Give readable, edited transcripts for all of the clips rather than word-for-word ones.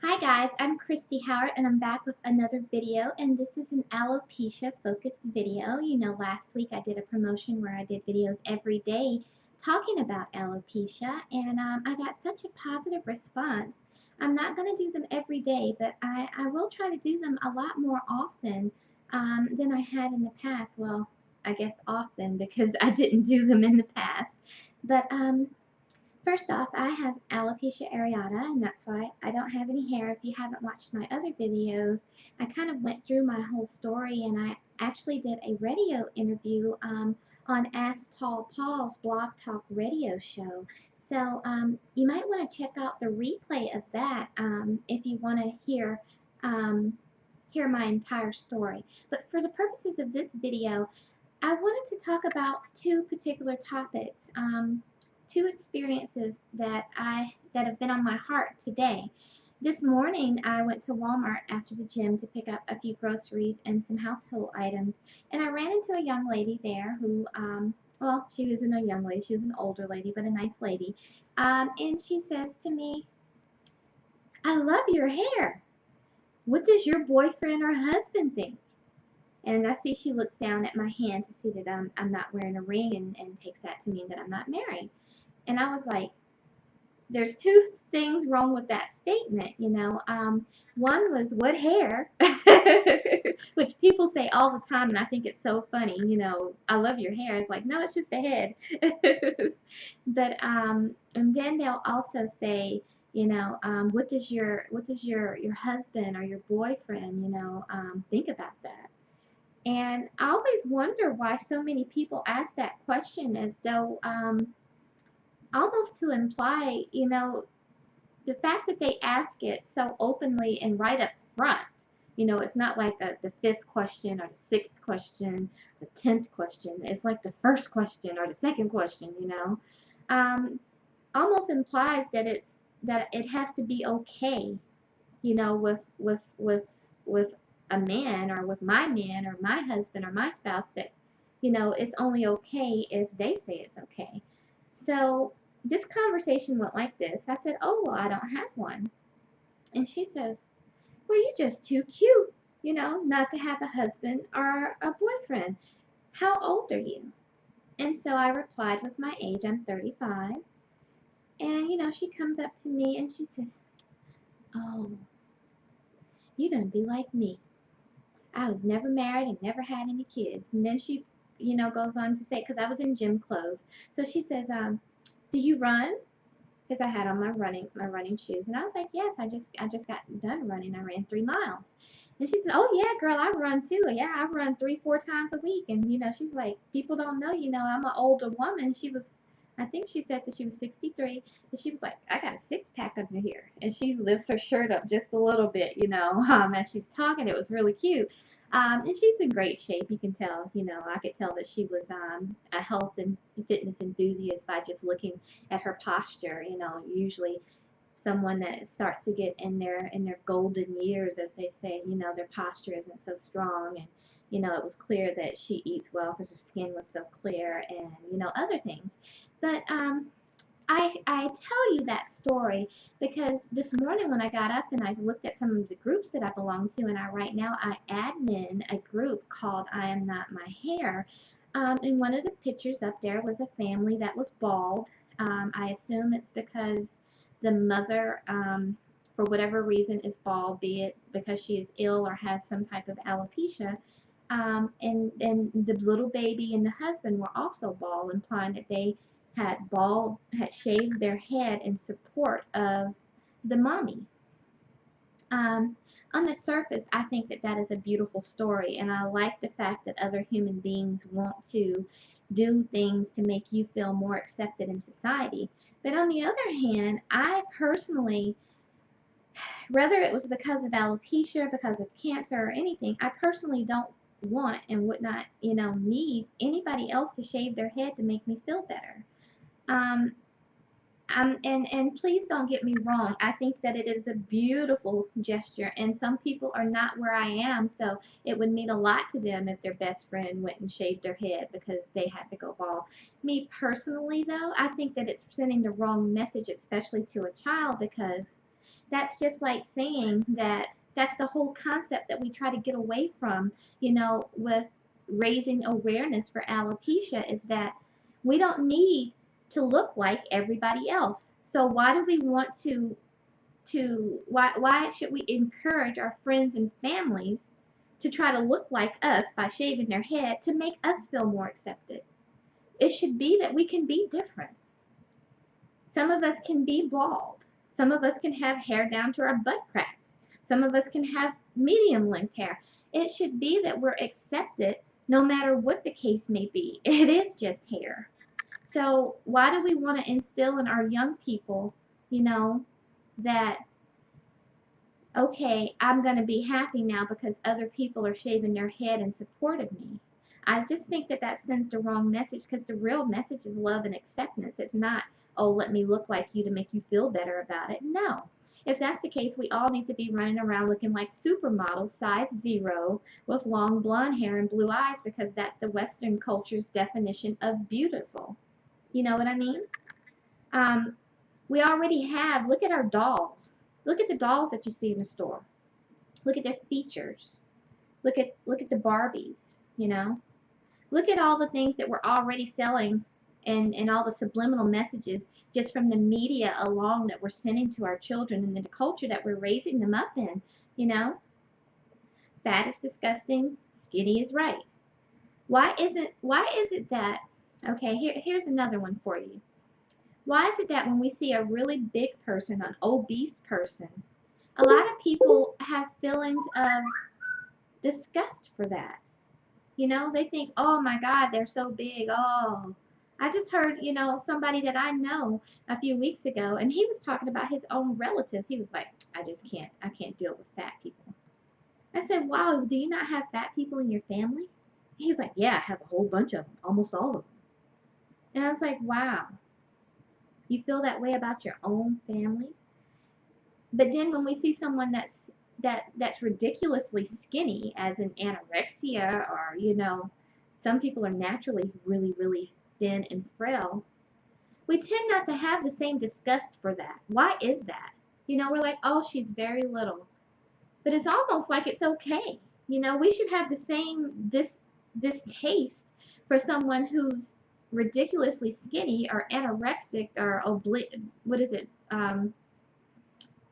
Hi guys, I'm Christy Howard and I'm back with another video, and this is an alopecia focused video. You know, last week I did a promotion where I did videos every day talking about alopecia, and I got such a positive response. I'm not going to do them every day, but I will try to do them a lot more often than I had in the past. Well, I guess often because I didn't do them in the past. But first off, I have alopecia areata, and that's why I don't have any hair. If you haven't watched my other videos, I kind of went through my whole story, and I actually did a radio interview on Ask Tall Paul's Blog Talk radio show. So you might want to check out the replay of that if you want to um, hear my entire story. But for the purposes of this video, I wanted to talk about two particular topics. Two experiences that have been on my heart today. This morning I went to Walmart after the gym to pick up a few groceries and some household items, and I ran into a young lady there who well, she wasn't a young lady, she was an older lady, but a nice lady. And she says to me, "I love your hair. What does your boyfriend or husband think?" And I see she looks down at my hand to see that I'm not wearing a ring, and takes that to mean that I'm not married. And I was like, there's two things wrong with that statement, you know. One was, what hair? Which people say all the time, and I think it's so funny, you know, I love your hair. It's like, no, it's just a head. But and then they'll also say, you know, what does your husband or your boyfriend, you know, think about that? And I always wonder why so many people ask that question as though almost to imply, you know, the fact that they ask it so openly and right up front. You know, it's not like the fifth question or the sixth question, the 10th question. It's like the first question or the second question, you know. Um, Almost implies that it has to be okay, you know, with a man, or with my man or my husband or my spouse, that, you know, it's only okay if they say it's okay. So this conversation went like this. I said, "Oh, well, I don't have one." And she says, "Well, you're just too cute, you know, not to have a husband or a boyfriend. How old are you?" And so I replied with my age. I'm 35. And, you know, she comes up to me and she says, "Oh, you're going to be like me. I was never married and never had any kids." And then she, you know, goes on to say, because I was in gym clothes. So she says, "Do you run?" Because I had on my running shoes, and I was like, "Yes, I just got done running. I ran 3 miles." And she said, "Oh yeah, girl, I run too. Yeah, I run 3-4 times a week." And, you know, she's like, "People don't know, you know, I'm an older woman." She was, I think she said that she was 63, and she was like, "I got a six-pack under here," and she lifts her shirt up just a little bit, you know, as she's talking. It was really cute. And she's in great shape. You can tell, you know, I could tell that she was a health and fitness enthusiast by just looking at her posture. You know, usually someone that starts to get in their golden years, as they say, you know, their posture isn't so strong. And, you know, it was clear that she eats well because her skin was so clear, and, you know, other things. But I tell you that story because this morning when I got up and I looked at some of the groups that I belong to, and right now I admin a group called I Am Not My Hair. And one of the pictures up there was a family that was bald. I assume it's because the mother, for whatever reason, is bald, be it because she is ill or has some type of alopecia. And the little baby and the husband were also bald, implying that they had shaved their head in support of the mommy. Um, on the surface, I think that that is a beautiful story, and I like the fact that other human beings want to do things to make you feel more accepted in society. But on the other hand, I personally, whether it was because of alopecia, because of cancer, or anything, I personally don't want and would not, you know, need anybody else to shave their head to make me feel better. Um, and please don't get me wrong. I think that it is a beautiful gesture, and some people are not where I am, so it would mean a lot to them if their best friend went and shaved their head because they had to go bald. Me personally, though, I think that it's sending the wrong message, especially to a child, because That's just like saying that that's the whole concept that we try to get away from, with raising awareness for alopecia, is that we don't need to look like everybody else. So why do we want why should we encourage our friends and families to try to look like us by shaving their head to make us feel more accepted? It should be that we can be different. Some of us can be bald. Some of us can have hair down to our butt cracks. Some of us can have medium length hair. It should be that we're accepted no matter what the case may be. It is just hair. So why do we want to instill in our young people, that, okay, I'm going to be happy now because other people are shaving their head in support of me? I just think that that sends the wrong message, because the real message is love and acceptance. It's not, oh, let me look like you to make you feel better about it. No. If that's the case, we all need to be running around looking like supermodels, size 0, with long blonde hair and blue eyes, because that's the Western culture's definition of beautiful. You know what I mean? We already have, look at our dolls. Look at the dolls that you see in the store. Look at their features. Look at the Barbies, Look at all the things that we're already selling, and all the subliminal messages just from the media alone that we're sending to our children, and the culture that we're raising them up in, Fat is disgusting, skinny is right. Why is it that, okay, here's another one for you. Why is it that when we see a really big person, an obese person, a lot of people have feelings of disgust for that? They think, oh my God, they're so big. Oh, I just heard, somebody that I know a few weeks ago, and he was talking about his own relatives. He was like, I can't deal with fat people. I said, wow, do you not have fat people in your family? He's like, yeah, I have a whole bunch of them, almost all of them. And I was like, wow, you feel that way about your own family? But then when we see someone that's ridiculously skinny, as in anorexia, or some people are naturally really, really thin and frail, we tend not to have the same disgust for that. Why is that? We're like, oh, she's very little. But it's almost like it's okay. We should have the same distaste for someone who's ridiculously skinny or anorexic or what is it?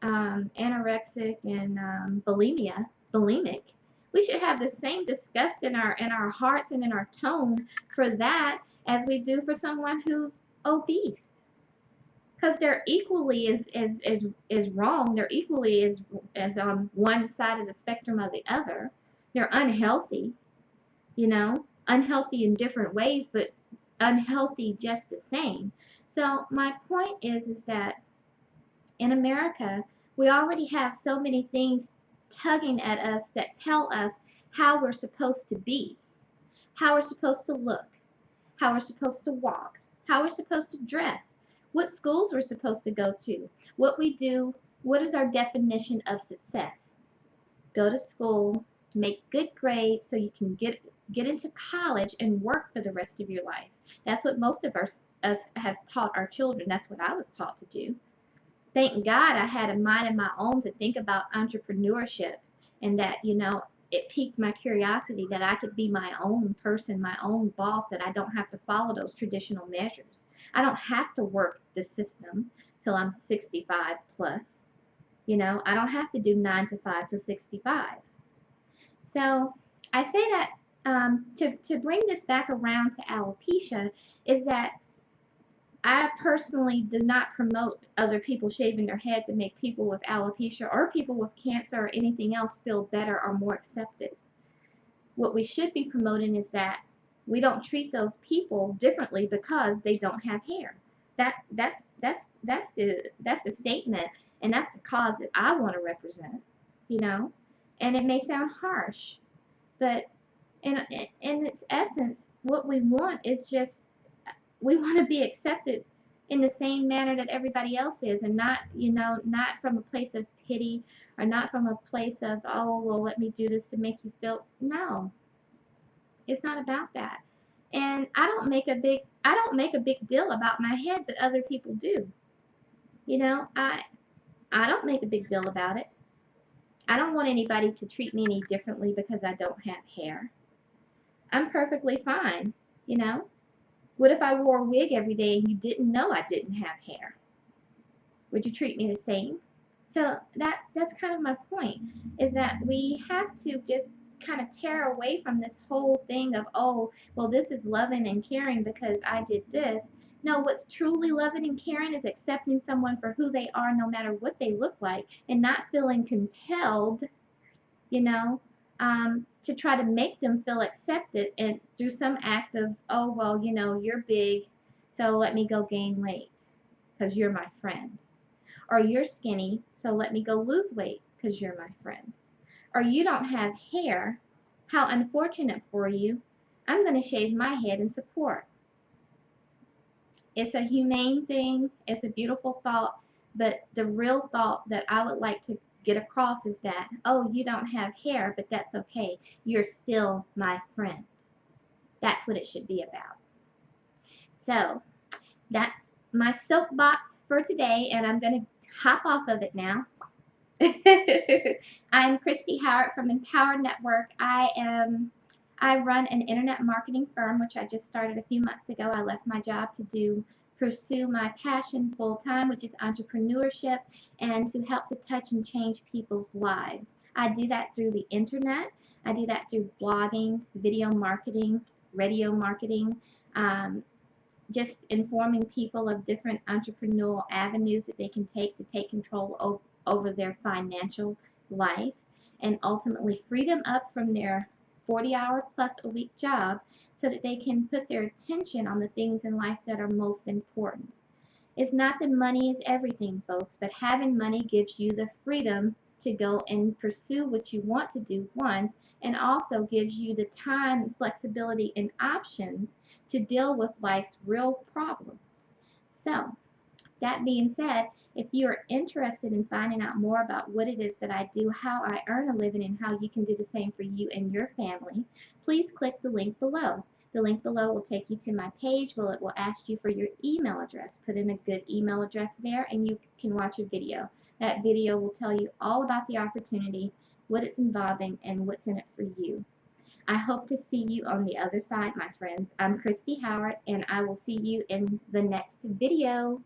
Anorexic and bulimic. We should have the same disgust in our hearts and in our tone for that as we do for someone who's obese, because they're equally as wrong. They're equally as on one side of the spectrum of the other. They're unhealthy, unhealthy in different ways, but unhealthy just the same. So my point is that in America, we already have so many things tugging at us that tell us how we're supposed to be, how we're supposed to look, how we're supposed to walk, how we're supposed to dress, what schools we're supposed to go to, what we do, what is our definition of success. Go to school, make good grades so you can get into college and work for the rest of your life. That's what most of us have taught our children. That's what I was taught to do. Thank God I had a mind of my own to think about entrepreneurship, and that, it piqued my curiosity that I could be my own person, my own boss, that I don't have to follow those traditional measures. I don't have to work the system till I'm 65 plus. I don't have to do 9 to 5 to 65. So I say that to bring this back around to alopecia is that I personally do not promote other people shaving their head to make people with alopecia or people with cancer or anything else feel better or more accepted. What we should be promoting is that we don't treat those people differently because they don't have hair. That's the statement, and that's the cause that I want to represent, And it may sound harsh, but in its essence, what we want is just, we want to be accepted in the same manner that everybody else is, and not, not from a place of pity, or not from a place of, oh, well, let me do this to make you feel. No, it's not about that. And I don't make a big deal about my head, but other people do. I'm I don't make a big deal about it. I don't want anybody to treat me any differently because I don't have hair. I'm perfectly fine, you know? What if I wore a wig every day and you didn't know I didn't have hair? Would you treat me the same? So that's kind of my point, is that we have to just kind of tear away from this whole thing of, oh, well, this is loving and caring because I did this. No, what's truly loving and caring is accepting someone for who they are no matter what they look like, and not feeling compelled, you know, to try to make them feel accepted and through some act of, oh, well, you know, you're big, so let me go gain weight because you're my friend. Or you're skinny, so let me go lose weight because you're my friend. Or you don't have hair, how unfortunate for you. I'm going to shave my head in support. It's a humane thing, it's a beautiful thought, but the real thought that I would like to get across is that, oh, you don't have hair, but that's okay. You're still my friend. That's what it should be about. So that's my soapbox for today, and I'm going to hop off of it now. I'm Christy Howard from Empowered Network. I run an internet marketing firm, which I just started a few months ago. I left my job to pursue my passion full time, which is entrepreneurship, and to help to touch and change people's lives. I do that through the internet. I do that through blogging, video marketing, radio marketing, just informing people of different entrepreneurial avenues that they can take to take control over their financial life and ultimately free them up from their 40-hour plus a week job so that they can put their attention on the things in life that are most important. It's not that money is everything, folks, but having money gives you the freedom to go and pursue what you want to do, one, and also gives you the time, flexibility, and options to deal with life's real problems. So, that being said, if you are interested in finding out more about what it is that I do, how I earn a living, and how you can do the same for you and your family, please click the link below. The link below will take you to my page where it will ask you for your email address. Put in a good email address there and you can watch a video. That video will tell you all about the opportunity, what it's involving, and what's in it for you. I hope to see you on the other side, my friends. I'm Christy Howard, and I will see you in the next video.